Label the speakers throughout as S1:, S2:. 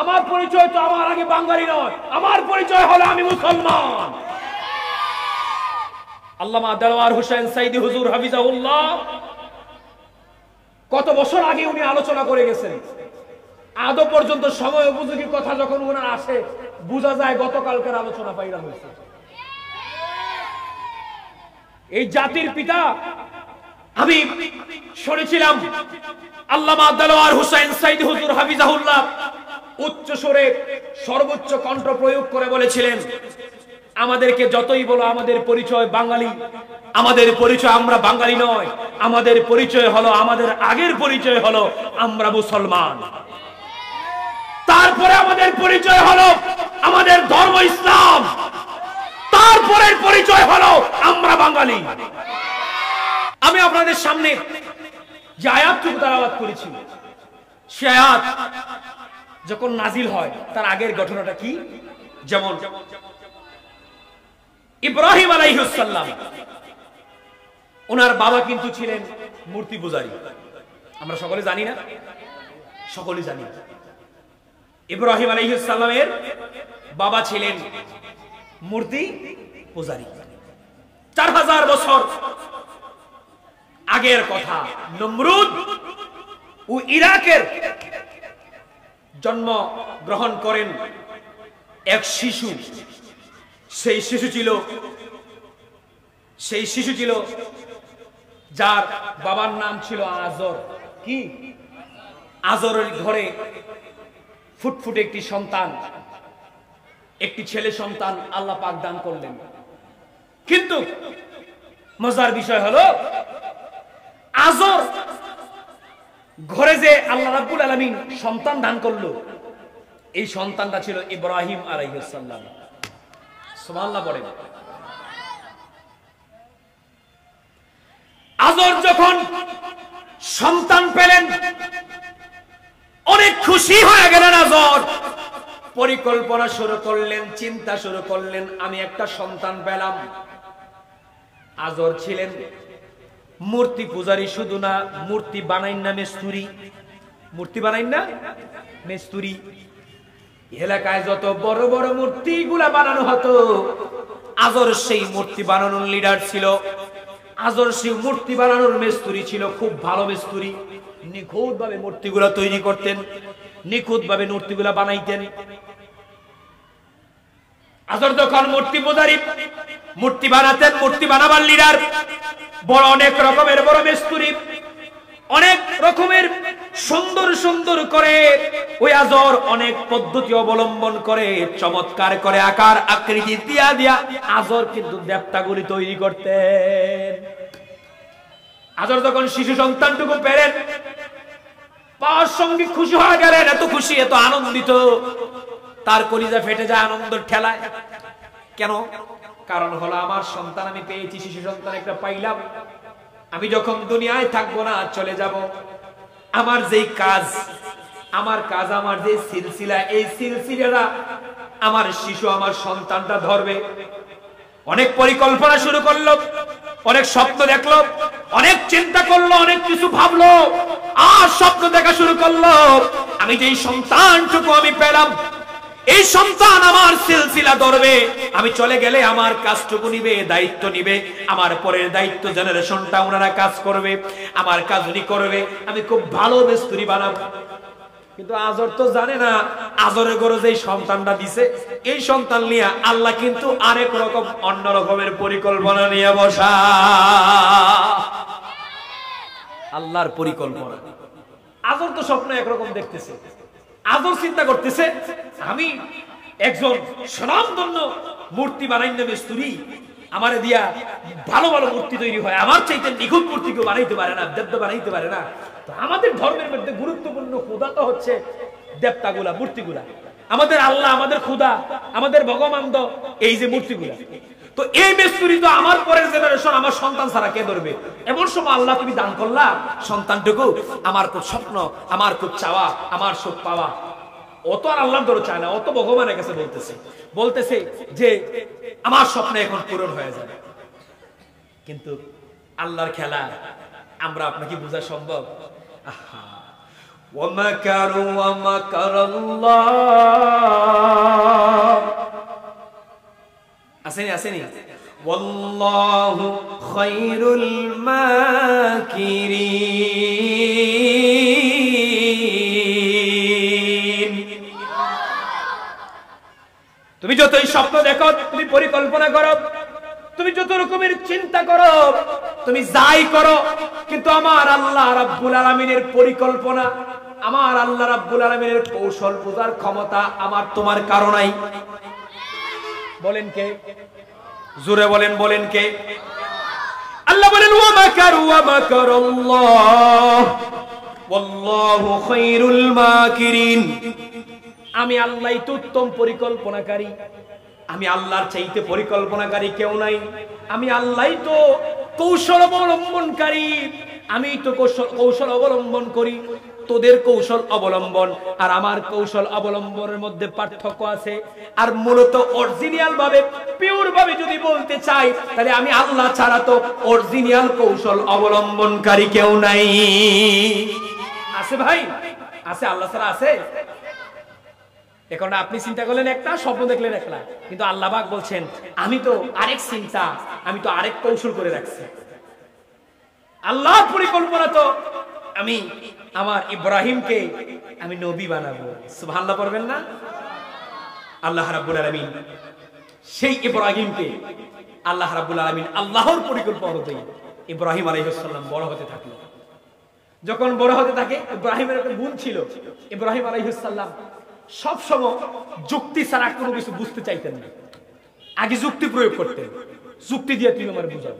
S1: আমার পরিচয় তো আমার আগে বাঙালি নয়, আমার পরিচয় হলো আমি মুসলমান। আল্লামা দেলোয়ার হোসেন সাইদি হুজুর হাফিজাহুল্লাহ কত বছর আগে উনি আলোচনা করে গেছেন, আদৌ পর্যন্ত সময় উপযোগী কথা যখন ওনার আসে বোঝা যায় গতকালকার আলোচনা পাইরা হয়েছে। এই জাতির পিতা আমি শুনেছিলাম আল্লামা দেলোয়ার হোসেন সাইদি হুজুর হাফিজাহুল্লাহ উচ্চ স্বরে সর্বোচ্চ কণ্ঠ প্রয়োগ করে বলেছিলেন, আমাদেরকে যতই বলো আমাদের পরিচয় বাঙালি, আমাদের পরিচয় আমরা বাঙালি নয়, আমাদের পরিচয় হলো, আমাদের আগের পরিচয় হলো আমরা মুসলমান। তারপরে আমাদের পরিচয় হলো আমাদের ধর্ম ইসলাম, তারপরের পরিচয় হলো আমরা বাঙালি। আমি আপনাদের সামনে যে আয়াতটুকু তেলাওয়াত করেছি, সে আয়াত যখন নাজিল হয় তার আগের ঘটনাটা কি? যেমন ইব্রাহিম আলাইহিস সালাম, ওনার বাবা কিন্তু ছিলেন মূর্তি পূজারী। আমরা সকলে জানি না? সকলে জানি। ইব্রাহিম আলাইহিস সালামের বাবা ছিলেন মূর্তি পূজারী। 4000 বছর আগের কথা। নমরুদ ও ইরাকের জন্ম গ্রহণ করেন এক শিশু। সেই শিশু ছিল যার বাবার নাম ছিল আজর। কি? আজরের ঘরে ফুটফুটে একটি সন্তান, একটি ছেলে সন্তান আল্লাহ পাক দান করলেন। কিন্তু মজার বিষয় হলো আজর ঘরে যে আল্লাহ রাব্বুল আলামিন সন্তান দান করলো, এই সন্তানটা ছিল ইব্রাহিম আলাইহিস সালাম। সুবহানাল্লাহ পড়েন। আজর যখন সন্তান পেলেন অনেক খুশি হয়ে গেলেন। আজর পরিকল্পনা শুরু করলেন, চিন্তা শুরু করলেন, আমি একটা সন্তান পেলাম। আজর ছিলেন মূর্তি পূজারী, শুধু না, মূর্তি বানাইন না মেস্তুরি। মূর্তি বানাইন না মেস্তুরি। এলাকায় যত বড় বড় মূর্তি গুলা বানানো হতো, আজর সেই মূর্তি বানানোর লিডার ছিল। আজর সেই মূর্তি বানানোর মেস্তুরি ছিল, খুব ভালো মেস্তুরি। নিখুঁত ভাবে মূর্তিগুলা তৈরি করতেন, নিখুঁত ভাবে মূর্তিগুলা বানাইতেন। আজর যখন মূর্তি পূজারী, মূর্তি বানাতেন, মূর্তি বানাবার লিডার, বড় অনেক রকমের বড় মেস্তুরি, অনেক রকমের সুন্দর সুন্দর করে ওই আজর অনেক পদ্ধতি অবলম্বন করে, চমৎকার করে আকার আকৃতি দিয়া দিয়া আজর কিন্তু দেবতাগুলি তৈরি করতেন। আজর যখন শিশু সন্তানটুকু পেলেন, পাওয়ার সঙ্গে খুশি হয়ে গেলেন। এত খুশি, এত আনন্দিত, তার কলিজা ফেটে যায় আনন্দের ঠেলায়। কেন? কারণ হলো আমার সন্তান আমি পেয়েছি, শিশু সন্তান একটা পাইলাম। আমি যখন দুনিয়ায় থাকবো না, চলে যাব, আমার যেই কাজ, আমার যে সিলসিলা, এই সিলসিলাটা আমার শিশু, আমার সন্তানটা ধরবে। অনেক পরিকল্পনা শুরু করলো, অনেক স্বপ্ন দেখলো, অনেক চিন্তা করলো, অনেক কিছু ভাবলো, আর স্বপ্ন দেখা শুরু করলো। আমি যেই সন্তানটুকু আমি পেলাম, এই সন্তান আমার সিলসিলা ধরবে। আমি চলে গেলে আমার কাজটুকু নিবে, দায়িত্ব নিবে, আমার পরের দায়িত্ব জেনারেশনটা ওনারা কাজ করবে, আমার কাজ উনি করবে, আমি খুব ভালো মেস্তুরি বানাবো। কিন্তু আজর তো জানে না, আজরের ঘরে যে সন্তানটা দিছে, এই সন্তান নিয়ে আল্লাহ কিন্তু আরেক রকম, অন্য রকমের পরিকল্পনা নিয়ে বসা। আল্লাহর পরিকল্পনা। আজর তো স্বপ্ন একরকম দেখতেছে। আজর চিন্তা করতেছে, আমি একজন স্বনামধন্য মূর্তি বানাই না মেস্তুরি, আমারে দিয়া ভালো ভালো মূর্তি তৈরি হয়, আমার চাইতে নিখুঁত মূর্তি কেউ বানাইতে পারে না, দেবতা বানাইতে পারে না। তো আমাদের ধর্মের মধ্যে গুরুত্বপূর্ণ খোদা তো হচ্ছে দেবতাগুলা, মূর্তিগুলা। আমাদের আল্লাহ, আমাদের খোদা, আমাদের ভগবান তো এই যে মূর্তিগুলা। তো এই মেস্তুরি তো আমার পরের জেনারেশন, আমার সন্তান ছাড়া কে ধরবে? এমন সময় আল্লাহ তুমি দান করলা সন্তানটুকু, আমার খুব স্বপ্ন, আমার খুব চাওয়া, আমার সুখ পাওয়া। অত আর আল্লাহর দরজা চায় না, অত ভগবানের কাছে বলতেছে যে আমার স্বপ্ন এখন পূরণ হয়ে যাবে। কিন্তু আল্লাহর খেলা আমরা আপনাকে বোঝা সম্ভব? ومكروا ومكر الله আসেনি والله خير الماكرين। তুমি যতই স্বপ্ন দেখো, তুমি পরিকল্পনা করো, তুমি যত রকমের চিন্তা করো, তুমি যাই করো, কিন্তু আমার আল্লাহ রাব্বুল আলামিনের পরিকল্পনা, আমার আল্লাহ রাব্বুল আলামিনের কৌশল বোঝার ক্ষমতা আমার তোমার কারো নাই। বলেন কে? জোরে বলেন কে? আল্লাহ বলেন ওয়া মাকারু ওয়া মাকারাল্লাহ ওয়াল্লাহু খায়রুল মাকিরিন। আমি আল্লাহই তো উত্তম পরিকল্পনাকারী, আমি আল্লাহর চাইতে পরিকল্পনাকারী কেউ নাই। আমি আল্লাহই তো কৌশল অবলম্বনকারী, আমি তো কৌশল অবলম্বন করি। তোদের কৌশল অবলম্বন আর আমার কৌশল অবলম্বনের মধ্যে পার্থক্য আছে। আর মূলত অরিজিনাল ভাবে, পিওর ভাবে যদি বলতে চাই, তাহলে আমি আল্লাহ ছাড়া তো অরিজিনাল কৌশল অবলম্বনকারী কেউ নাই। আছে ভাই? আছে? আল্লাহ ছাড়া আছে? এখন আপনি চিন্তা করলেন একটা, স্বপ্ন দেখলেন একটা, কিন্তু আল্লাহ পাক বলছেন আমি তো আরেক চিন্তা, আমি তো আরেক কৌশল করে রাখছি। আল্লাহর পরিকল্পনা তো আমি আমার ইব্রাহিমকে আমি নবী বানাবো। সুবহানাল্লাহ পড়বেন না? আল্লাহ রাব্বুল আলামিন সেই ইব্রাহিমকে, আল্লাহ রাব্বুল আলামিন আল্লাহর পরিকল্পনা অনুযায়ী ইব্রাহিম আলাইহিস সালাম বড় হতে থাকলো। যখন বড় হতে থাকে, ইব্রাহিমের একটা গুণ ছিল, ইব্রাহিম আলাইহিস সালাম সব সময় যুক্তি ছাড়া কোনো কিছু বুঝতে চাইতেন না। আগে যুক্তি প্রয়োগ করতেন, যুক্তি দিয়ে তুমি আমারে বুঝাও,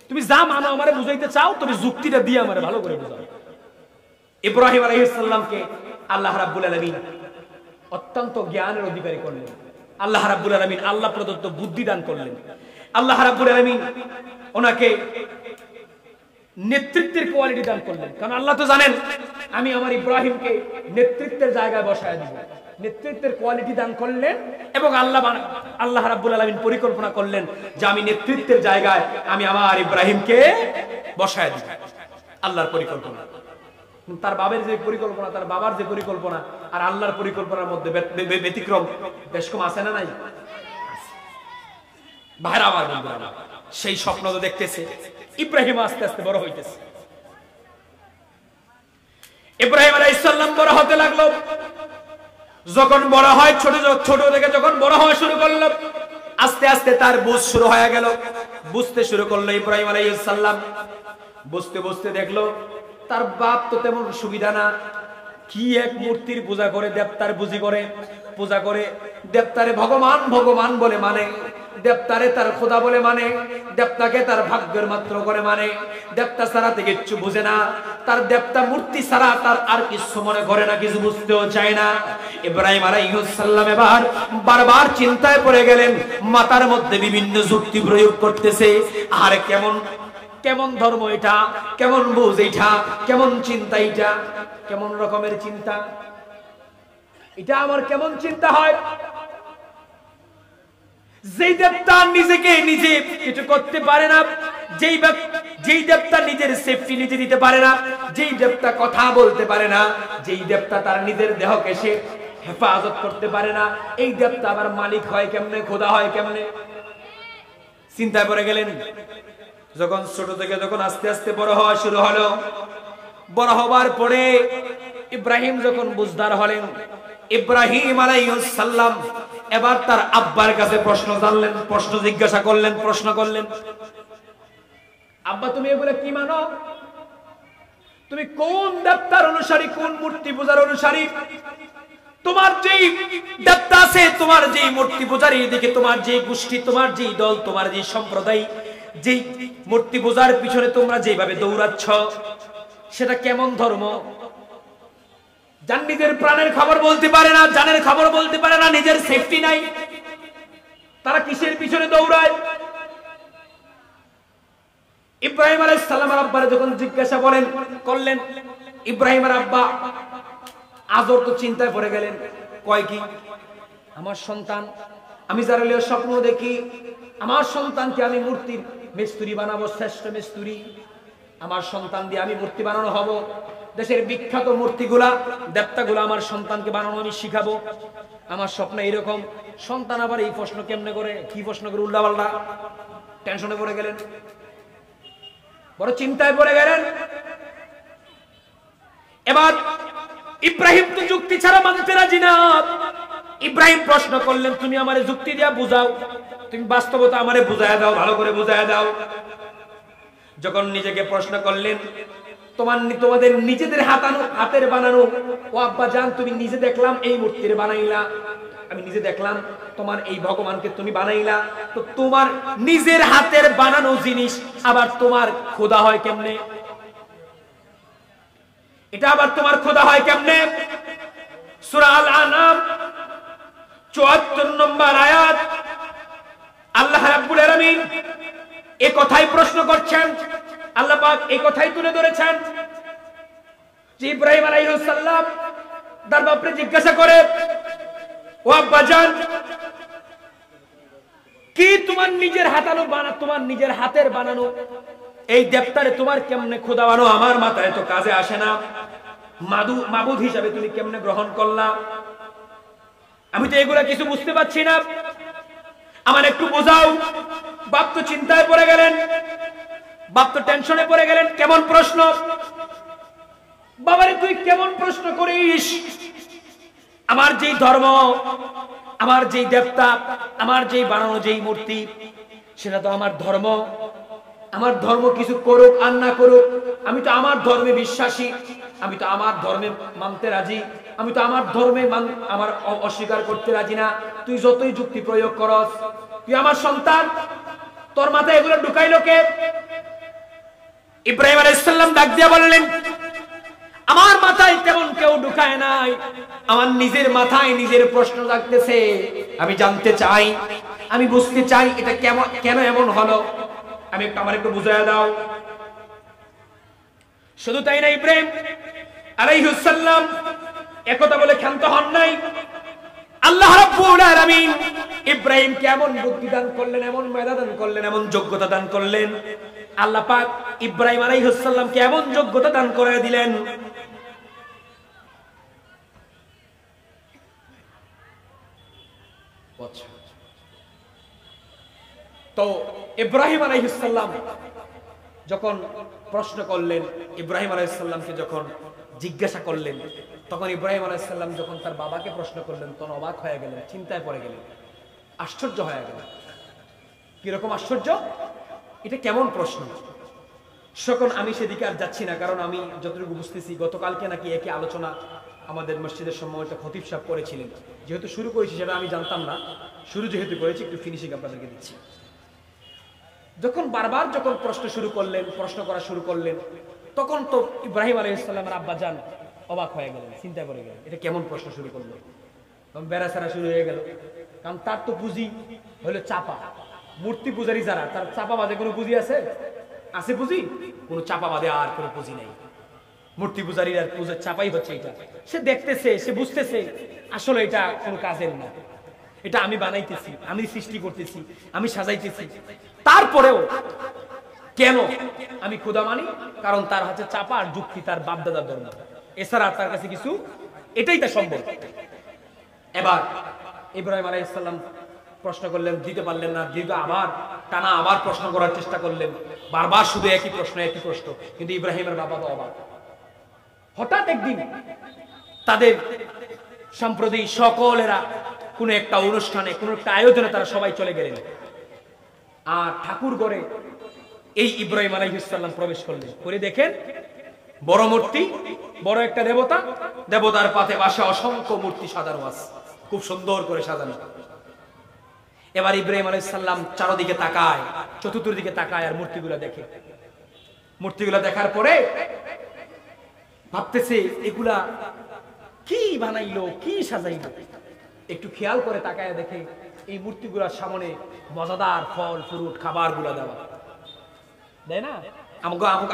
S1: তুমি যা মানো আমারে বুঝাইতে চাও, তুমি যুক্তিটা দিয়ে আমারে ভালো করে বুঝাও। ইব্রাহিম আলাইহিস সালামকে আল্লাহ রাব্বুল আলামিন অত্যন্ত জ্ঞানের অধিকারী করলেন। আল্লাহ রাব্বুল আলামিন আল্লাহ প্রদত্ত বুদ্ধি দান করলেন। আল্লাহ রাব্বুল আলামিন ওনাকে নেতৃত্বের কোয়ালিটি দান করলেন। কারণ আল্লাহ তো জানেন আমি আমার ইব্রাহিমকে নেতৃত্বের জায়গায় বসায় দিব। নেতৃত্বের কোয়ালিটি দান করলেন এবং আল্লাহ রাব্বুল আলামিন পরিকল্পনা করলেন যে আমি নেতৃত্বের জায়গায় আমি আমার ইব্রাহিমকে বসায় দিব। আল্লাহর পরিকল্পনা, তার বাবার যে পরিকল্পনা, তার বাবার যে পরিকল্পনা আর আল্লাহর পরিকল্পনার মধ্যে ব্যতিক্রম বেশ কম আছে না নাই? ভাইরা আমার বন্ধুরা, সেই স্বপ্ন তো দেখতেছে ইব্রাহিম আস্তে আস্তে বড় হইতেছে। ইব্রাহিম আলাইহিস সালাম বড় হতে লাগলো। যখন বড় হয়, ছোট থেকে যখন বড় হওয়া শুরু করলো, আস্তে আস্তে তার বুঝ শুরু হয়ে গেল, বুঝতে শুরু করলো ইব্রাহিম আলাইহিস সালাম। বুঝতে দেখলো তার বাপ তো তেমন সুবিধা না, কি এক মূর্তির পূজা করে, দেবতার পূজা করে, দেবতারে ভগবান বলে মানে, দেবতারে তার খোদা বলে মানে, দেবতাকে তার ভাগ্যের মাত্র করে মানে, দেবতা ছাড়া থেকে কিচ্ছু বুঝে না, তার দেবতা মূর্তি ছাড়া তার আর কিছু মনে করে না, কিছু বুঝতেও চায় না। ইব্রাহিম আলাইহিস সালাম এবার বারবার চিন্তায় পড়ে গেলেন, মাথার মধ্যে বিভিন্ন যুক্তি প্রয়োগ করতেছে। আর কেমন ধর্ম এটা, কেমন বুঝ এটা, কেমন চিন্তা এটা, কেমন রকমের চিন্তা এটা, আমার কেমন চিন্তা হয়। যেই দেবতা নিজেকে নিজে কিছু করতে পারে না, যেই দেবতা নিজের সেফটি নিজে দিতে পারে না, যেই দেবতা কথা বলতে পারে না, যেই দেবতা তার নিজের দেহকে সে হেফাজত করতে পারে না, এই দেবতা আবার মালিক হয় কেমনে, খোদা হয় কেমনে? চিন্তায় পড়ে গেলেন। যখন ছোট থেকে যখন আস্তে আস্তে বড় হওয়া শুরু হলো, বড় হবার পরে ইব্রাহিম যখন বুঝদার হলেন, ইব্রাহিম আলাইহিস সালাম এবার তার আব্বার কাছে প্রশ্ন জিজ্ঞাসা করলেন, প্রশ্ন করলেন, আব্বা তুমি এগুলা কি মানো? তুমি কোন দেবতার অনুসারী, কোন মূর্তি পূজার অনুসারী? তোমার যেই দেবতা আছে, তোমার যেই মূর্তি পূজার এদিকে, তোমার যেই গোষ্ঠী, তোমার যেই দল, তোমার যেই সম্প্রদায়, যেই মূর্তি পূজার পিছনে তোমরা যেভাবে দৌড়াচ্ছ, সেটা কেমন ধর্ম? যার নিজের প্রাণের খবর বলতে পারে না, জানের খবর বলতে পারে না, নিজের সেফটি নাই, তারা কিসের পিছনে দৌড়ায়? ইব্রাহিম আলাইহিস সালামের আব্বার যখন জিজ্ঞাসা করলেন, ইব্রাহিমের আব্বা আজর তো চিন্তায় পড়ে গেলেন। কয় কি? আমার সন্তান, আমি যারা স্বপ্ন দেখি আমার সন্তানকে আমি মূর্তির মিস্ত্রি বানাবো, শ্রেষ্ঠ মিস্ত্রি, আমার সন্তান দিয়ে আমি মূর্তি বানানো হব, দেশের বিখ্যাত মূর্তিগুলা দেবতাগুলা আমার সন্তানকে বানানো আমি শিখাবো। আমার স্বপ্ন এরকম। সন্তান আবার এই প্রশ্ন কেমনে করে, কি প্রশ্ন করে, উল্টাপাল্টা। টেনশনে পড়ে গেলেন, বড় চিন্তায় পড়ে গেলেন। এবার ইব্রাহিম তো যুক্তি ছাড়া মানতে রাজি না। ইব্রাহিম প্রশ্ন করলেন, তুমি আমারে যুক্তি দিয়া বুঝাও, তুমি বাস্তবতা আমারে বুঝায় দাও, ভালো করে বুঝায় দাও। যখন নিজেকে প্রশ্ন করলেন, তোমাদের নিজেদের হাতের বানানো, ও আব্বা জান তুমি নিজে দেখলাম এই মূর্তির বানাইলা, আমি নিজে দেখলাম তোমার এই ভগবানকে তুমি বানাইলা, তো তোমার নিজের হাতের বানানো জিনিস আবার তোমার খোদা হয় কেমনে? এটা আবার তোমার খোদা হয় কেমনে? সূরা আল আনাম ৭৪ নম্বর আয়াত আল্লাহ রাব্বুল আলামিন এই কথাই প্রশ্ন করছেন, আল্লাহ পাক এই কথাই তুলে ধরেছেন যে ইব্রাহিম আলাইহিস সালাম তার বাপরে জিজ্ঞাসা করে, ও আব্বা জান কি তোমার নিজের হাতানো বানানো, তোমার নিজের হাতের বানানো এই দেবতারে তোমার কেমনে খোদা বানো? আমার মাথায় তো কাজে আসে না, মাবুদ হিসাবে তুমি কেমনে গ্রহণ করলা? আমি তো এগুলা কিছু বুঝতে পারছি না, আমার একটু বোঝাও। বাপ তো চিন্তায় পড়ে গেলেন, বাপ তো টেনশনে পড়ে গেলেন। কেমন প্রশ্ন বাবারে, তুই কেমন প্রশ্ন করিস? আমার যেই ধর্ম, আমার যেই দেবতা, আমার যেই বানানো যেই মূর্তি, সেটা তো আমার ধর্ম। আমার ধর্ম কিছু করুক আর না করুক, আমি তো আমার ধর্মে বিশ্বাসী, আমি তো আমার ধর্মে মানতে রাজি, আমি তো আমার ধর্মে আমার অস্বীকার করতে রাজি না। তুই যতই যুক্তি প্রয়োগ করস, তুই আমার সন্তান, তোর মাথায় এগুলো ঢুকাইলো কে? ইব্রাহিম আলাইহিস সালাম ডাক দিয়া বললেন, আমার মাথায় তেমন কেউ ঢুকায় নাই, আমার নিজের মাথায় নিজের প্রশ্ন জাগতেছে। আমি জানতে চাই, আমি বুঝতে চাই এটা কেন এমন হলো, আমি আমার একটু বুঝাইয়া দাও। শুধু তাই না, ইব্রাহিম আলাইহিস সালাম একথা বলে ক্ষান্ত হন নাই। আল্লাহ রাব্বুল আলামিন ইব্রাহিমকে এমন বুদ্ধি দান করলেন, এমন মেধা দান করলেন, এমন যোগ্যতা দান করলেন। আল্লাহ পাক ইব্রাহিম আলাইহিস সালামকে এমন যোগ্যতা দান করে দিলেন, তো ইব্রাহিম আলাইহিস সালাম যখন প্রশ্ন করলেন, ইব্রাহিম আলাইহিস সালামকে যখন জিজ্ঞাসা করলেন, তখন ইব্রাহিম আলাইহিস সালাম যখন তার বাবাকে প্রশ্ন করলেন, তখন অবাক হয়ে গেলেন, চিন্তায় পড়ে গেলেন, আশ্চর্য হয়ে গেলেন। কিরকম আশ্চর্য? এটা কেমন প্রশ্ন? তখন আমি সেদিকে আর যাচ্ছি না, কারণ আমি যতটুকু বুঝতেছি গতকালকে নাকি একই আলোচনা আমাদের মসজিদের সম্মানিত খতিব সাহেব করেছিলেন। যেহেতু শুরু করেছি সেটা আমি জানতাম না, শুরু যেহেতু করেছি একটু ফিনিশিং আপনাদেরকে দিচ্ছি। যখন বারবার যখন প্রশ্ন করা শুরু করলেন, তখন তো ইব্রাহিম আলাইহিস সালামের আব্বা জান অবাক হয়ে গেলেন, চিন্তায় পড়ে গেলেন, এটা কেমন প্রশ্ন শুরু করলো? বেড়াছাড়া শুরু হয়ে গেল, কারণ তার তো পুঁজি হলো চাপা। মূর্তি পূজারী যারা, তার চাপা বাদে কোনো পুঁজি আছে? পুঁজি? কোনো চাপা বাদে আর কোনো পুঁজি নেই। মূর্তি পূজারীর আর পূজার চাপাই হচ্ছে এটা। সে দেখতেছে, সে বুঝতেছে আসলে এটা কোনো কাজের না, এটা আমি বানাইতেছি, আমি সৃষ্টি করতেছি, আমি সাজাইতেছি। তারপরেও কেন আমি খোদা মানি? কারণ তার হাতে চাপা আর যুক্তি, তার বাপদাদার ধর্ম, এছাড়া তার কাছে কিছু, এটাই তার সম্ভব। এবার ইব্রাহিম আলাইহিস সালাম প্রশ্ন করলেন, দিতে পারলেন না, দীর্ঘ আবার প্রশ্ন করার চেষ্টা করলেন, বারবার শুধু একই প্রশ্ন। কিন্তু ইব্রাহিমের বাবা তো অবাক। হঠাৎ একদিন তাদের সম্প্রদায় সকলেরা কোনো একটা অনুষ্ঠানে, কোনো একটা আয়োজনে তারা সবাই চলে গেলেন, আর ঠাকুর ঘরে এই ইব্রাহিম আলাইহিস সালাম প্রবেশ করলেন। করে দেখেন বড় মূর্তি, বড় একটা দেবতা, দেবতার পাশে বাসা অসংখ্য মূর্তি সাজানো আছে, খুব সুন্দর করে সাজানো। এবার ইব্রাহিম আলাইহিস সালাম চারদিকে তাকায়, চতুর্দিকে তাকায়, আর মূর্তিগুলা দেখে। মূর্তিগুলা দেখার পরে ভাবতেছে এগুলা কি বানাইলো, কি সাজাইলো। একটু খেয়াল করে তাকায় দেখে এই মূর্তিগুলার সামনে মজাদার ফল ফ্রুট খাবার গুলা দেওয়া, দেয় না?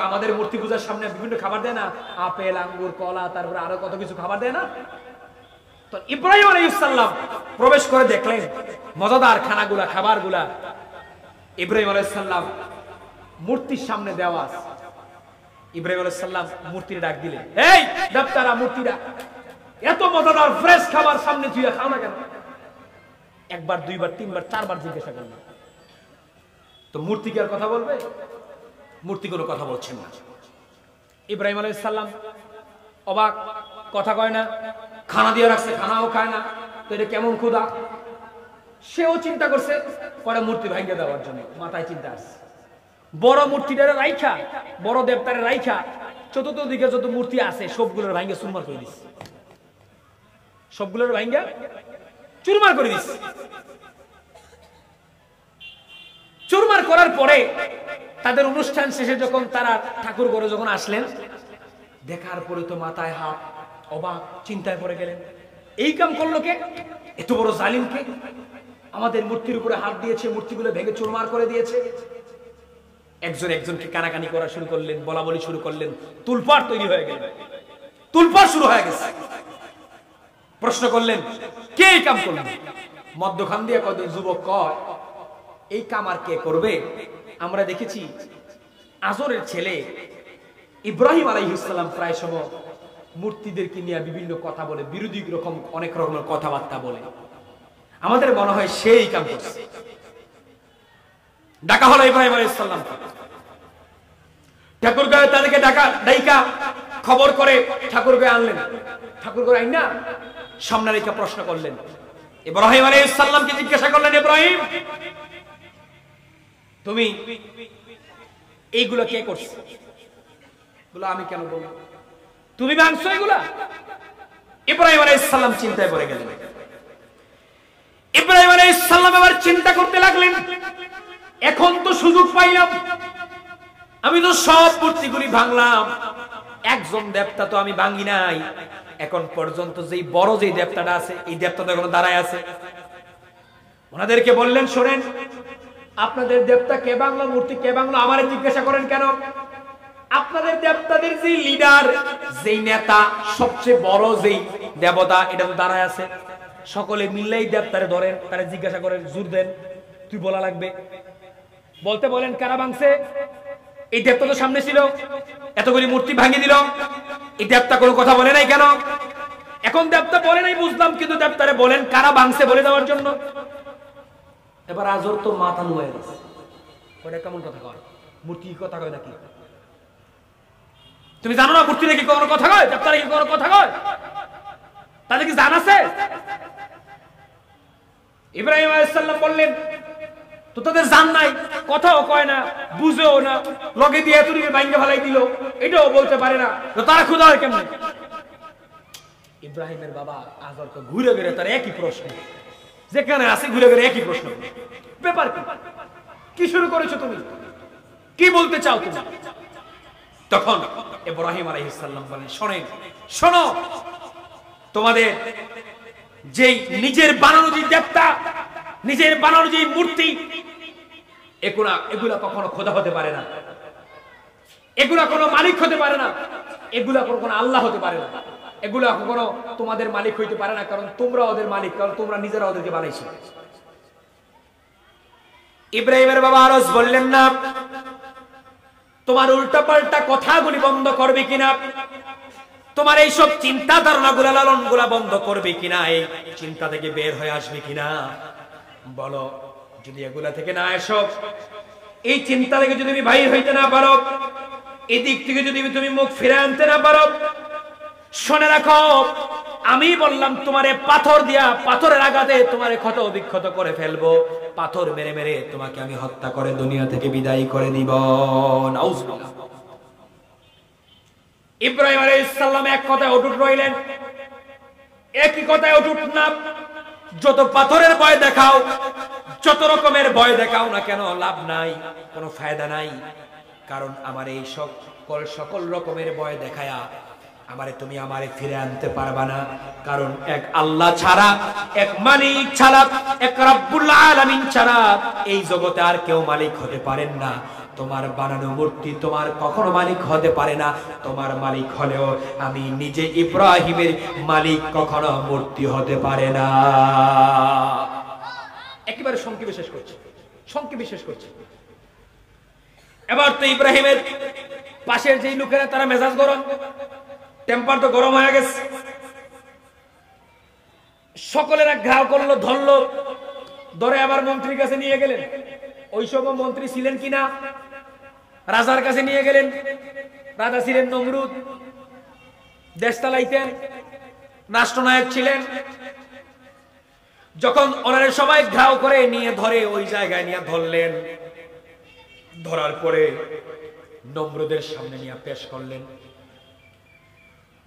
S1: আমাদের মূর্তি পূজার সামনে বিভিন্ন খাবার দেয় না? আপেল, আঙ্গুর, কলা, তারপরে আরো কত কিছু খাবার দেয় না? তো ইব্রাহিম আলাইহিস সালাম প্রবেশ করে দেখলেন মজাদার খানাগুলা, খাবারগুলা ইব্রাহিম আলাইহিস সালাম মূর্তির সামনে দেওয়া আছে। ইব্রাহিম আলাইহিস সালাম মূর্তির ডাক দিলেন, এই দেবতারা মূর্তিরা, এত মজাদার ফ্রেশ খাবার সামনে তুই খাও না কেন? একবার, দুইবার, তিনবার, চারবার জিজ্ঞাসা করলেন। তো মূর্তি কি আর কথা বলবে? মূর্তি কোনো কথা বলছেন না। ইব্রাহিম আলাইহিস সালাম অবাক, কথা কয় না, খানা দিয়ে রাখছে, খানাও খায় না, তো এটা কেমন ক্ষুধা? সেও চিন্তা করছে পরে মূর্তি ভাঙিয়ে দেওয়ার জন্য, মাথায় চিন্তা আসছে। বড় মূর্তিটারে রাইখা, বড় দেবতারে রাইখা চতুর্দিকে যত মূর্তি আছে সবগুলোর ভাঙ্গে চুরমার করে দিচ্ছে, সবগুলোর ভাঙ্গা চুরমার করে দিচ্ছে। চুরমার করার পরে তাদের অনুষ্ঠান শেষে যখন তারা ঠাকুর ঘরে যখন আসলেন, দেখার পরে তো মাথায় হাত, অবাক, চিন্তায় পড়ে গেলেন, এই কাম করলো কে? এত বড় জালিম কে? আমাদের মূর্তির উপরে হাত দিয়েছে, মূর্তিগুলো ভেঙে চুরমার করে দিয়েছে। একজন একজনকে কানাকানি করা শুরু করলেন, বলা বলি শুরু করলেন, তুলপাড় তৈরি হয়ে গেল, তুলপাড় শুরু হয়ে গেছে। প্রশ্ন করলেন, কে এই কাম করলেন? মধ্যখান দিয়ে কত যুবক কয়, এই কাম আর কে করবে? আমরা দেখেছি আজরের ছেলে ইব্রাহিম আলাইহিস সালাম প্রায় সময় মূর্তিদেরকে নিয়ে বিভিন্ন কথা বলে, বিরোধী রকম অনেক রকমের কথাবার্তা বলে। আমাদের মনে হয় সেই কাম করছে। ডাকা হলো ইব্রাহিম আলাইহিস সালাম, ঠাকুরগাঁয়ে তাদেরকে ডাইকা খবর করে ঠাকুরগাঁয়ে আনলেন। ঠাকুরগাঁয়ে আইনা সামনে রেখে প্রশ্ন করলেন, ইব্রাহিম আলাইহিস সালামকে জিজ্ঞাসা করলেন, ইব্রাহিম তুমি এইগুলো কে করছো? বলো, আমি কেন বলবো? তুমি ভাঙছো এগুলা? ইব্রাহিম আলাইহিস সালাম চিন্তায় পড়ে গেলেন। ইব্রাহিম আলাইহিস সালাম আবার চিন্তা করতে লাগলেন, এখন তো সুযোগ পাইলাম, আমি তো সব মূর্তিগুলি ভাঙলাম, একজন দেবতা তো আমি ভাঙি নাই। এখন পর্যন্ত যেই বড় যেই দেবতাটা আছে, এই দেবতাটা এখনো দাঁড়ায় আছে। ওনাদেরকে বললেন, শোনেন, আপনাদের দেবতা কে ভাঙলো, মূর্তি কে ভাঙলো, আমারে জিজ্ঞাসা করেন কেন? আপনাদের দেবতাদের যে লিডার, যেই নেতা, সবচেয়ে বড় যেই দেবতা, এটা তো দাঁড়ায় আছে। সকলে মিললেই দেবতারে ধরেন, তারা জিজ্ঞাসা করেন, জোর দেন, তুই বলা লাগবে। বলতে বলেন কারা ভাঙছে? এই দেবতা তো সামনে ছিল, এতগুলি মূর্তি ভাঙিয়ে দিল, এই দেবতা কোনো কথা বলে নাই কেন? এখন দেবতা বলে নাই বুঝলাম, কিন্তু দেবতারে বলেন কারা ভাঙছে বলে দেওয়ার জন্য। এবার আজর তো মাথা নুয়ে গেছে, ওটা কেমন কথা কয়? মূর্তি কথা কয় নাকি? তুমি জানো না মূর্তি নাকি কোনো কথা কয়, দেবতা নাকি কোনো কথা কয়? তাদের কি জান আছে? ইব্রাহিম আলাইহিস সালাম বললেন, তো তাদের জান নাই, কথাও কয় না, বুঝেও না, লগে দিয়ে তুই ভাঙ্গে ফেলাই দিল, এটাও বলতে পারে না, তো তারা ক্ষুধা হয় কেমন? ইব্রাহিমের বাবা আজর তো ঘুরে ঘুরে তার একই প্রশ্ন, যেখানে আছে ঘুরে ঘুরে একই প্রশ্ন, ব্যাপার কি? কি শুরু করেছো তুমি? কি বলতে চাও তুমি? তখন ইব্রাহিম আলাইহিস সালাম বলেন, শোনেন, শোনো, তোমাদের যেই নিজের বানানো যে দেবতা, নিজের বানানো যে মূর্তি, এগুলা কখনো খোদা হতে পারে না, এগুলা কোনো মালিক হতে পারে না, এগুলা কোনো আল্লাহ হতে পারে না, এগুলা কখনো তোমাদের মালিক হইতে পারে না, কারণ তোমরা ওদের মালিক, কারণ তোমরা নিজেরা ওদেরকে বানাইছো। ইব্রাহিমের বাবা আরজ বললেন, না, তোমার উল্টা পাল্টা কথাগুলি বন্ধ করবে কিনা, তোমার এইসব চিন্তা ধারণা গুলা, লালন গুলা বন্ধ করবে কিনা, এই চিন্তা থেকে বের হয়ে আসবে কিনা বলো। যদি এগুলা থেকে না এসো, এই চিন্তা থেকে যদি তুমি বাইর হইতে না পারো, এদিক থেকে যদি তুমি মুখ ফিরে আনতে না পারো, শুনে রাখো, আমি বললাম তোমারে পাথর দিয়া, পাথরের আঘাতে তোমারে ক্ষত বিক্ষত করে ফেলবো, পাথর মেরে মেরে তোমাকে আমি হত্যা করে দুনিয়া থেকে বিদায় করে দিব। নাউজুবিল্লাহ। ইব্রাহিম আলাইহিস সালাম এক কথায় অটুট রইলেন, একই কথায় অটুট না। যত পাথরের ভয় দেখাও, যত রকমের ভয় দেখাও না কেন, লাভ নাই, কোনো ফায়দা নাই, কারণ আমার এই সকল রকমের ভয় দেখায়া তুমি আমারে ফিরে আনতে পারবা না, কারণ এক আল্লাহ ছাড়া, এক মালিক ছাড়া, এক রব্বুল আলামিন ছাড়া এই জগতে আর কেউ মালিক হতে পারেন না। তোমার বানানো মূর্তি তোমার কখনো মালিক হতে পারে না, তোমার মালিক হলেও আমি নিজে ইব্রাহিমের মালিক কখনো মূর্তি হতে পারে না। একেবারে সংক্ষেপে শেষ করছে। এবার তো ইব্রাহিমের পাশের যেই লোকেরা তারা মেজাজ গরম, টেম্পার তো গরম হয়ে গেছে, সকলেরা ঘাও করলো, ধরলো, ধরে আবার মন্ত্রীর কাছে নিয়ে গেলেন। ওই সময় মন্ত্রী ছিলেন কিনা, রাজার কাছে নিয়ে গেলেন। রাজা ছিলেন নমরুদ, দেশ চালাইতেন, রাষ্ট্রনায়ক ছিলেন। যখন ওনারা সবাই ঘাও করে নিয়ে ধরে ওই জায়গায় নিয়ে ধরলেন, ধরার পরে নমরুদের সামনে নিয়ে পেশ করলেন।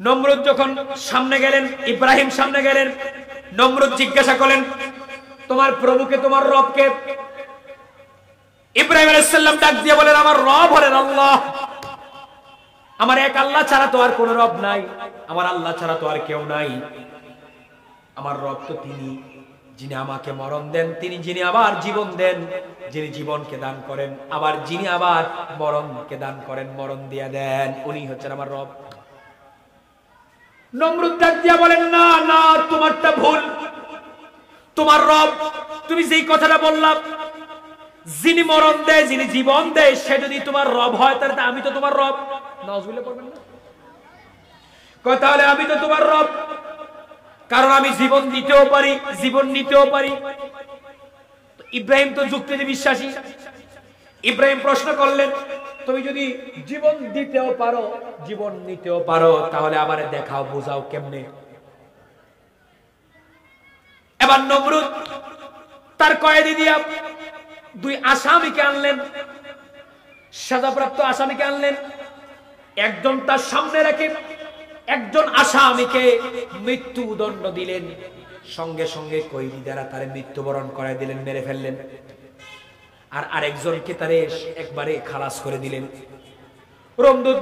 S1: নমরুদ যখন সামনে গেলেন, ইব্রাহিম সামনে গেলেন, নমরুদ জিজ্ঞাসা করলেন, তোমার প্রভুকে, তোমার রবকে? ইব্রাহিম আলাইহিস সালাম ডাক দিয়ে বলেন, আমার রব হলেন আল্লাহ। আমার এক আল্লাহ ছাড়া তো আর কোনো রব নাই, আমার আল্লাহ ছাড়া তো আর কেউ নাই। আমার রব তো তিনি, যিনি আমাকে মরণ দেন, তিনি যিনি আবার জীবন দেন, যিনি জীবনকে দান করেন, আবার যিনি আবার মরণকে দান করেন, মরণ দিয়ে দেন, উনি হচ্ছেন আমার রব। নমরুদ ডাক দিয়া বলেন, না না, তোমারটা ভুল। তোমার রব, তুমি যেই কথাটা বললাম, যিনি মরণ দেয়, যিনি জীবন দেয়, সে যদি তোমার রব হয়, তাহলে আমি তো তোমার রব। নাউজুবিল্লাহ পড়বেন না? কয় তাহলে আমি তো তোমার রব, কারণ আমি জীবন দিতেও পারি, জীবন নিতেও পারি। ইব্রাহিম তো যুক্তিতে বিশ্বাসী। ইব্রাহিম প্রশ্ন করলেন, তুমি যদি জীবন দিতেও পারো, জীবন নিতেও পারো, তাহলে আমারে দেখাও, বুঝাও কেমনে। এবার নমরুদ তার কয়েদি দিয়া দুই আসামিকে আনলেন, সাজাপ্রাপ্ত আসামিকে আনলেন। একজন তার সামনে রেখে একজন আসামিকে মৃত্যুদণ্ড দিলেন, সঙ্গে সঙ্গে কয়েদি দ্বারা তারে মৃত্যুবরণ করায় দিলেন, মেরে ফেললেন। আর আরেকজনকে তারে একবারে খালাস করে দিলেন।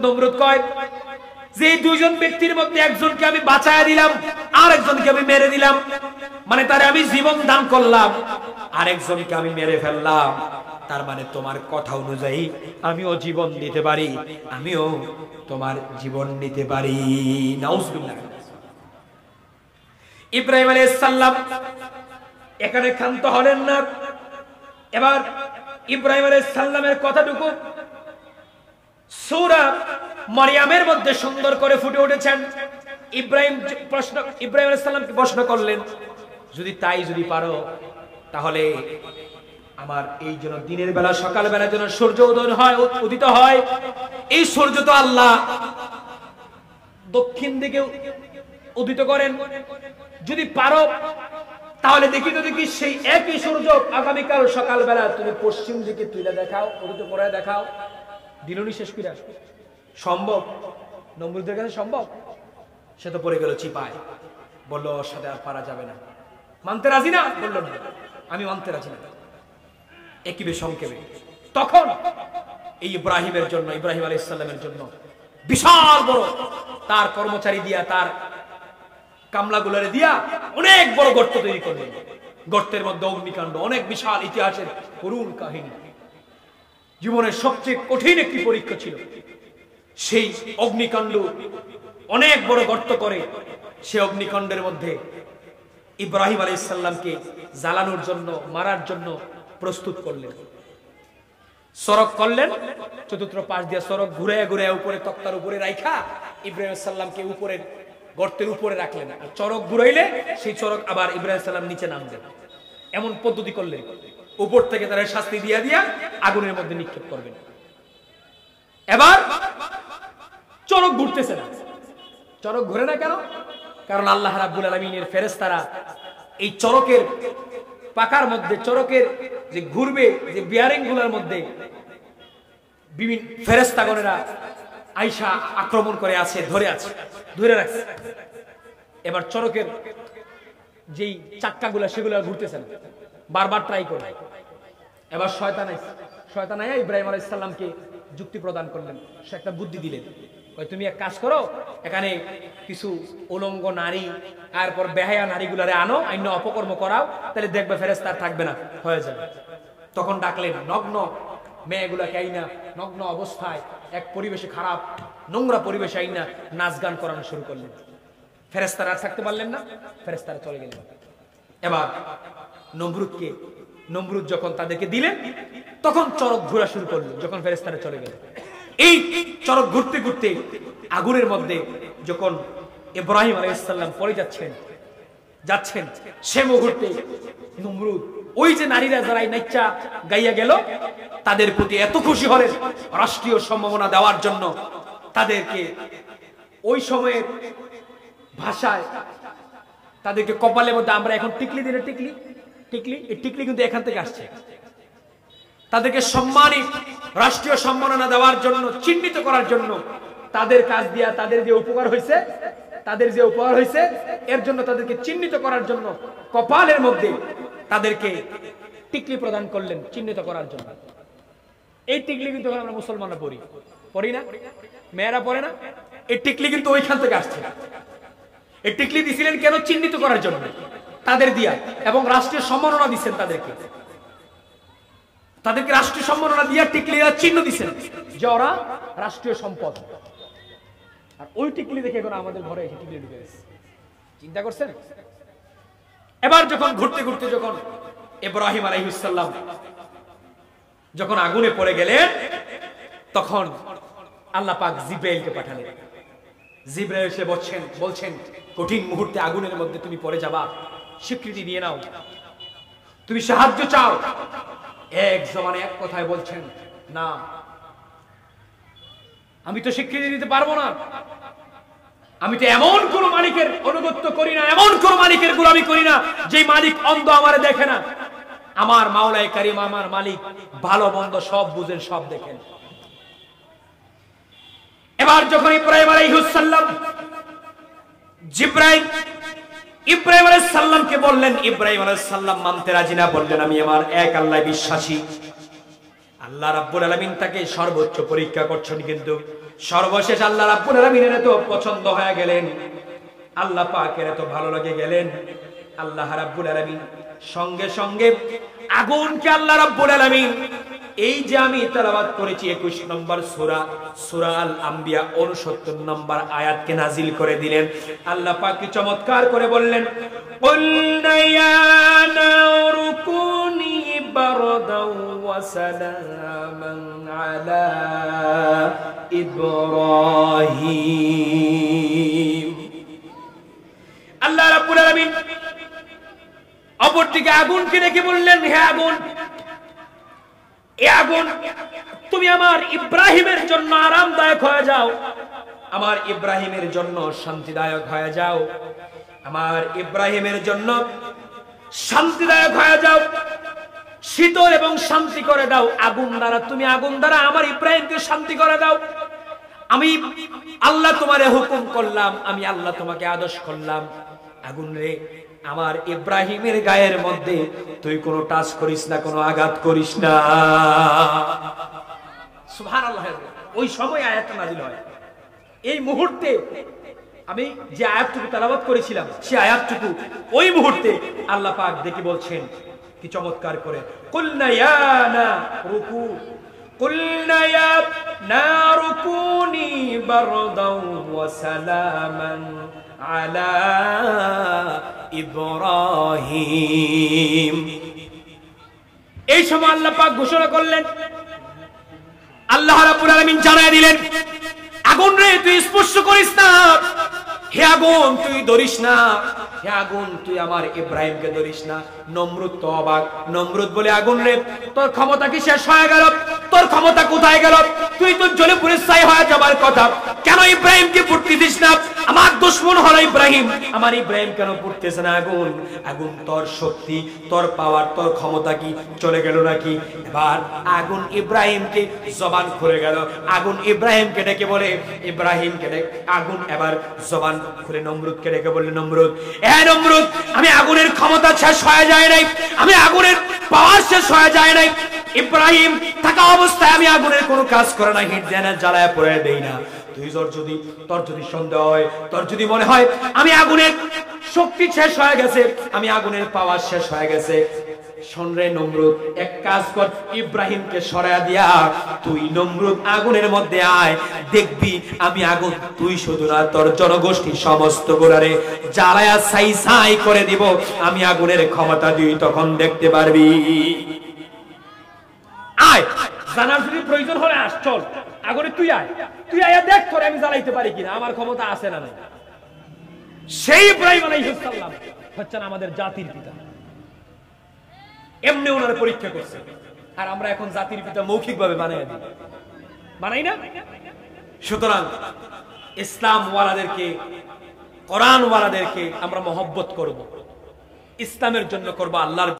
S1: নমরুদ কয় যে দুইজন ব্যক্তির মধ্যে একজনকে আমি বাঁচায়া দিলাম, আর একজনকে আমি মেরে দিলাম, মানে তারে আমি জীবন দান করলাম, আরেকজনকে আমি মেরে ফেললাম। তার মানে তোমার কথা অনুযায়ী আমিও জীবন দিতে পারি, আমিও তোমার জীবন নিতে পারি। নাউজুবিল্লাহ। ইব্রাহিম আলাইহিস সালাম এখানে ক্ষান্ত হলেন না। এবার ইব্রাহিম আলাইহিস সালামের কথাটুকু সূরা মারইয়ামের মধ্যে সুন্দর করে ফুটে উঠেছেন। ইব্রাহিম আলাইহিস সালামকে প্রশ্ন করলেন, যদি তাই যদি পারো, তাহলে আমার এই জন্য দিনের বেলা, সকাল বেলা যেন সূর্য উদয় হয়, উদিত হয়। এই সূর্য তো আল্লাহ দক্ষিণ দিকে উদিত করেন, যদি পারো তাহলে দেখি তো দেখি সেই একই সূর্য আগামীকাল সকাল বেলা তুমি পশ্চিম দিকে তুলে দেখাও, উদিত করে দেখাও, দিনই শেষ করে আসবে। সম্ভব? নমরুদের কাছে সম্ভব? সে তো পড়ে গেল চিপায়, বলল ওর সাথে আর পারা যাবে না। মানতে রাজি না? বলল না, আমি মানতে রাজি না। একইবে সংক্ষেপে তখন এই ইব্রাহিমের জন্য, ইব্রাহিম আলাইহিস সালামের জন্য বিশাল বড় তার কর্মচারী দিয়া, তার কামলাগুলারে দিয়া অনেক বড় গর্ত তৈরি করলেন। গর্তের মধ্যে অগ্নিকাণ্ড, অনেক বিশাল ইতিহাসের করুণ কাহিনী। জীবনের সবচেয়ে কঠিন একটি পরীক্ষা ছিল সেই অগ্নিকাণ্ড। অনেক বড় গর্ত করে সে অগ্নিকাণ্ডের মধ্যে ইব্রাহিম আলাইহিস সালামকে জ্বালানোর জন্য, মারার জন্য প্রস্তুত করলেন। সড়ক করলেন, চতুর্থ পাশ দিয়ে সড়ক ঘুরে ঘুরে উপরে তক্তার উপরে রাখা ইব্রাহিম আলাইহিস সালামকে উপরে গর্তের উপরে রাখলেন। আর চরক ঘুরাইলে সেই চরক আবার ইব্রাহিম আলাইহিস সালাম নিচে নামবেন, এমন পদ্ধতি করলেন। উপর থেকে তারা শাস্তি দিয়া দিয়া আগুনের মধ্যে নিক্ষেপ করবেন। এবার চরক ঘুরতেছে না। চরক ঘুরে না কেন? কারণ আল্লাহ রাব্বুল আলামিনের ফেরেশতারা এই চরকের পাকার মধ্যে, চরকের যে ঘুরবে যে বিয়ারিং গুলোর মধ্যে বিভিন্ন ফেরেশতাগণেরা আইসা আক্রমণ করে আছে, ধরে রাখছে। এবার চরকের যেই চাক্কাগুলা সেগুলো ঘুরতেছে না, বারবার ট্রাই করে। এবার শয়তান আয়া ইব্রাহিম আলাইহিস সালামকে যুক্তি প্রদান করলেন, সে একটা বুদ্ধি দিলেন। তুমি এক কাজ করো, এখানে কিছু উলঙ্গ নারী তারপর বেহায়া নারীগুলারে আনো, আইন অপকর্ম করাও, তাহলে দেখবে ফেরেশতা থাকবে না, হয়ে যাবে। তখন ডাকলেন নগ্ন মেয়েগুলাকে আইনা, নগ্ন অবস্থায় এক পরিবেশে, খারাপ নোংরা পরিবেশে আইনা নাচ গান করানো শুরু করলেন। ফেরেশতারা থাকতে পারলেন না, ফেরেশতারা চলে গেলেন। এবার নমরুদ যখন তাদেরকে দিলেন, তখন চরক ঘোরা শুরু করলেন। যখন ফেরেশতারা চলে গেলেন, এই চরক ঘুরতে ঘুরতে আগুনের মধ্যে যখন ইব্রাহিম আলাইহিস সালাম পড়ে যাচ্ছেন সে মুহূর্তে নমরুদ ওই যে নারীরা যারা নাচ্চা গাইয়া গেল তাদের প্রতি এত খুশি হলেন, রাষ্ট্রীয় সম্মাননা দেওয়ার জন্য তাদেরকে ওই সময়ের ভাষায় তাদেরকে কপালের মধ্যে, আমরা এখন টিকলি দিলে টিকলি এই টিকলি কিন্তু এখান থেকে আসছে, তাদেরকে সম্মানিত রাষ্ট্রীয় সম্মাননা দেওয়ার জন্য, চিহ্নিত করার জন্য তাদের কাজ দিয়া তাদের যে উপকার হয়েছে এর জন্য তাদেরকে চিহ্নিত করার জন্য কপালের মধ্যে তাদেরকে টিকলি প্রদান করলেন চিহ্নিত করার জন্য। এই টিকলি কিন্তু আমরা মুসলমানরা পড়ি না, মেয়েরা পড়ে না, এই টিকলি কিন্তু ওইখান থেকে আসছে। এই টিকলি দিছিলেন কেন? চিহ্নিত করার জন্য তাদের দিয়া, এবং রাষ্ট্রীয় সম্মাননা দিচ্ছেন তাদেরকে রাষ্ট্রীয় সম্মাননা দিয়া টিকলি চিহ্ন দিচ্ছেন যে ওরা রাষ্ট্রীয় সম্পদ। আর ওই টিকলি দেখে এখন আমাদের ঘরে এসে টিকলি ঢুকে গেছে, চিন্তা করছেন? এবার যখন ঘুরতে ঘুরতে যখন ইব্রাহিম আলাইহিস সালাম যখন আগুনে পড়ে গেলেন, তখন আল্লাহ পাক জিব্রাইলকে পাঠালেন। জিব্রাইল এসে বলছেন কঠিন মুহূর্তে আগুনের মধ্যে তুমি পড়ে যাবা, স্বীকৃতি দিয়ে নাও, তুমি সাহায্য চাও। এক জবানে এক কথায় বলছেন, না, আমি তো স্বীকৃতি দিতে পারবো না, আমি তো এমন কোন মালিকের অনুগত্য করি না, এমন কোন মালিকের গোলামি করি না যে মালিক অন্ধ আমারে দেখে না। আমার মাওলাই কারীম, আমার মালিক ভালো মন্দ সব বুঝেন, সব দেখেন। এবার যখন ইব্রাহিম আলাইহিস সালাম ইব্রাহিম আলাইহিস সালামকে বললেন, ইব্রাহিম আলাইহিস সালাম মানতে রাজি না, বললেন আমি আমার এক আল্লাহ বিশ্বাসী। আল্লাহ রাব্বুল আলামিন তাকে সর্বোচ্চ পরীক্ষা করছেন, কিন্তু সর্বশেষ আল্লাহ রাব্বুল আলামিনের এত পছন্দ হয়ে গেলেন, আল্লাহ পাকের এত ভালো লাগে গেলেন, আল্লাহ রাব্বুল আলামিন সঙ্গে সঙ্গে আগুনকে আল্লাহ রাব্বুল আলামিন, এই যে আমি তেলাওয়াত করেছি 21 নম্বর সূরা আল আম্বিয়া 69 নম্বর আয়াতকে নাজিল করে দিলেন। আল্লাহ পাক কি চমৎকার করে বললেন, কুলনা ইয়া নারু কুনি বারদাও ওয়া সালামান আলা ইব্রাহিম। আল্লাহ রাব্বুল আলামিন অপরদিকে আগুনকে ডেকে বললেন, হে আগুন, আগুন, তুমি আমার ইব্রাহিমের জন্য আরামদায়ক হয়ে যাও, আমার ইব্রাহিমের জন্য শান্তিদায়ক হয়ে যাও, আমার ইব্রাহিমের জন্য শান্তিদায়ক হয়ে যাও, শীতল এবং শান্তি করে দাও আগুন দ্বারা। তুমি আগুন দ্বারা আমার ইব্রাহিমকে শান্তি করে দাও। আমি আল্লাহ তোমারে হুকুম করলাম, আমি আল্লাহ তোমাকে আদেশ করলাম, আগুন রে, আমার ইব্রাহিমের গায়ের মধ্যে তুই কোনো টাচ করিস না, কোনো আঘাত করিস না। সুবহানাল্লাহ। ওই সময় আয়াতটা নাযিল হয়। এই মুহূর্তে আমি যে আয়াতটুকু তেলাওয়াত করেছিলাম, সেই আয়াতটুকু ওই মুহূর্তে আল্লাহ পাক দেখে বলছেন কি চমৎকার করে, কুলনা ইয়া নারুকু, কুলনা ইয়া নারুকুনি বারদাও ওয়া সালামান আলা ইব্রাহিম। এই সময় আল্লাহ পাক ঘোষণা করলেন, আল্লাহ রাব্বুল আলামিন জানায় দিলেন, আগুন রে তুই স্পর্শ করিস না, হে আগুন তুই ধরিস না, হে আগুন তুই আমার ইব্রাহিমকে ধরিস না। নমরুদ তো অবাক, নমরুদ বলে, আগুন রে তোর ক্ষমতা কি শেষ হয়ে গেল? তোর ক্ষমতা কোথায় গেল? তুই তো জ্বলে পুড়ে ছাই হয়ে যাবার কথা, কেন ইব্রাহিমকে পুড়তে দিস না? আমার দুশমন হলো ইব্রাহিম, আমার ইব্রাহিম কেন পুড়তেছে না? আগুন, আগুন তোর শক্তি, তোর পাওয়ার, তোর ক্ষমতা কি চলে গেল নাকি? এবার আগুন ইব্রাহিমকে জবান খুলে গেল। আগুন ইব্রাহিমকে ডেকে বলে, ইব্রাহিমকে ডেকে আগুন এবার জবান খুলে নমরুদকে ডেকে বললে, নমরুদ, এ নমরুদ, আমি আগুনের ক্ষমতা শেষ হয়ে যায় নাই, আমি আগুনের পাওয়ার শেষ হয়ে যায় নাই। ইব্রাহিম থাকা অবস্থায় আমি আগুনের কোনো কাজ করে না, হিট দেয় না, জ্বালায় পড়ে দেই না। তোর যদি সন্দেহ হয়, তোর যদি মনে হয় আমি আগুনের শক্তি শেষ হয়ে গেছে, আমি আগুনের পাওয়ার শেষ হয়ে গেছে, শোন রে নমরুদ, এক কাজ কর, ইব্রাহিমকে সরায়া দিয়া তুই নমরুদ আগুনের মধ্যে আয়, দেখবি আমি আগুন, তুই শুধু না তোর জনগোষ্ঠী সমস্ত গোড়ারে জ্বালায়া ছাই ছাই করে দিব, আমি আগুনের ক্ষমতা দিই, তখন দেখতে পারবি। আয় জানার যদি প্রয়োজন হলে আস, চল আগরে তুই আয়া দেখ তোরে আমি জ্বালাইতে পারি কিনা, আমার ক্ষমতা আছে না নাই। সেই ইব্রাহিম আলাইহিস সালাম হচ্ছেন আমাদের জাতির পিতা, এমনি ওনার পরীক্ষা করছে। আর আমরা এখন জাতির পিতা মৌখিকভাবে বানাই না। সুতরাং ইসলাম ওয়ালাদেরকে, কোরআন ওয়ালাদেরকে আমরা মহব্বত করব, ইসলামের জন্য করব, আল্লাহর